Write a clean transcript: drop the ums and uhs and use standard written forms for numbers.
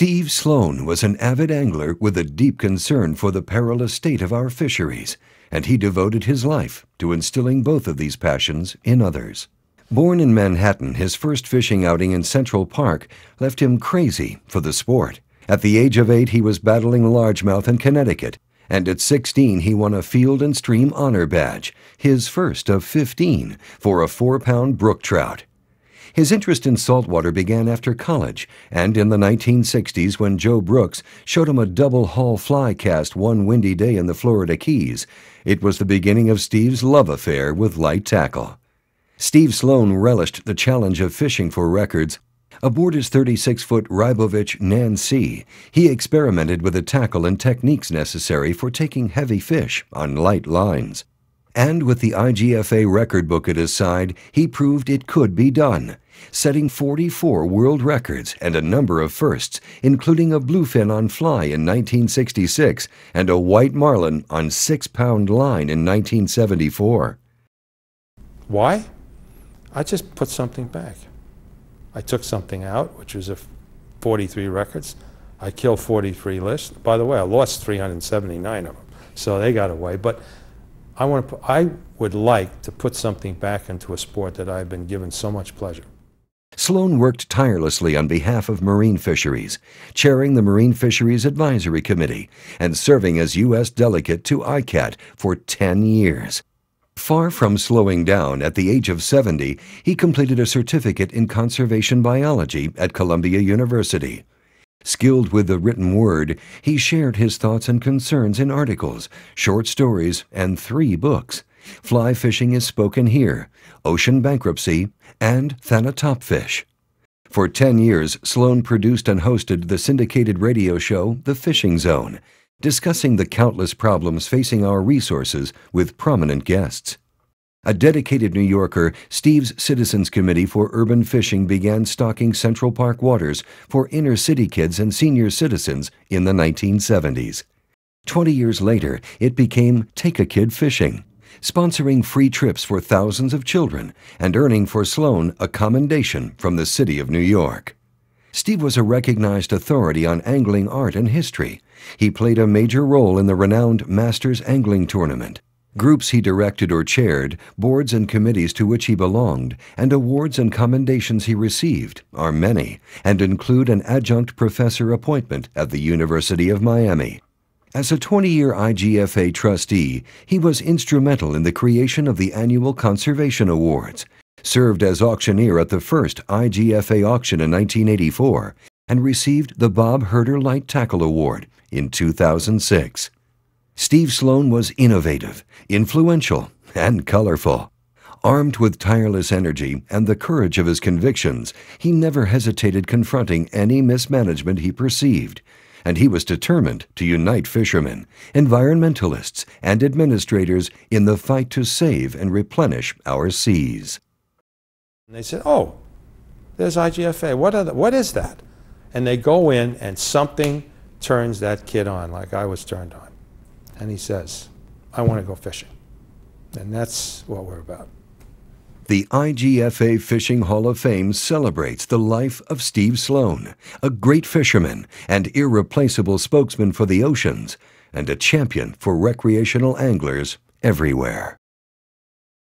Steve Sloan was an avid angler with a deep concern for the perilous state of our fisheries, and he devoted his life to instilling both of these passions in others. Born in Manhattan, his first fishing outing in Central Park left him crazy for the sport. At the age of 8, he was battling largemouth in Connecticut, and at 16 he won a Field and Stream Honor Badge, his first of 15, for a 4-pound brook trout. His interest in saltwater began after college, and in the 1960s when Joe Brooks showed him a double haul fly cast one windy day in the Florida Keys, it was the beginning of Steve's love affair with light tackle. Steve Sloan relished the challenge of fishing for records. Aboard his 36-foot Rybovich Nan C, he experimented with the tackle and techniques necessary for taking heavy fish on light lines. And with the IGFA record book at his side, he proved it could be done, setting 44 world records and a number of firsts, including a bluefin on fly in 1966 and a white marlin on 6-pound line in 1974. Why? I just put something back. I took something out, which was 43 records. I killed 43 lists. By the way, I lost 379 of them, so they got away. But I would like to put something back into a sport that I've been given so much pleasure. Sloan worked tirelessly on behalf of marine fisheries, chairing the Marine Fisheries Advisory Committee and serving as U.S. delegate to ICAT for 10 years. Far from slowing down, at the age of 70, he completed a certificate in conservation biology at Columbia University. Skilled with the written word, he shared his thoughts and concerns in articles, short stories, and 3 books. Fly Fishing is Spoken Here, Ocean Bankruptcy, and Thanatopfish. For 10 years, Sloan produced and hosted the syndicated radio show The Fishing Zone, discussing the countless problems facing our resources with prominent guests. A dedicated New Yorker, Steve's Citizens Committee for Urban Fishing began stocking Central Park waters for inner-city kids and senior citizens in the 1970s. 20 years later, it became Take a Kid Fishing, sponsoring free trips for thousands of children and earning for Sloan a commendation from the city of New York. Steve was a recognized authority on angling art and history. He played a major role in the renowned Masters Angling Tournament, groups he directed or chaired, boards and committees to which he belonged, and awards and commendations he received are many and include an adjunct professor appointment at the University of Miami. As a 20-year IGFA trustee, he was instrumental in the creation of the annual Conservation Awards, served as auctioneer at the first IGFA auction in 1984, and received the Bob Herder Light Tackle Award in 2006. Steve Sloan was innovative, influential, and colorful. Armed with tireless energy and the courage of his convictions, he never hesitated confronting any mismanagement he perceived, and he was determined to unite fishermen, environmentalists, and administrators in the fight to save and replenish our seas. And they said, "Oh, there's IGFA. What is that?" And they go in, and something turns that kid on, like I was turned on. And he says, "I want to go fishing." And that's what we're about. The IGFA Fishing Hall of Fame celebrates the life of Steve Sloan, a great fisherman and irreplaceable spokesman for the oceans, and a champion for recreational anglers everywhere.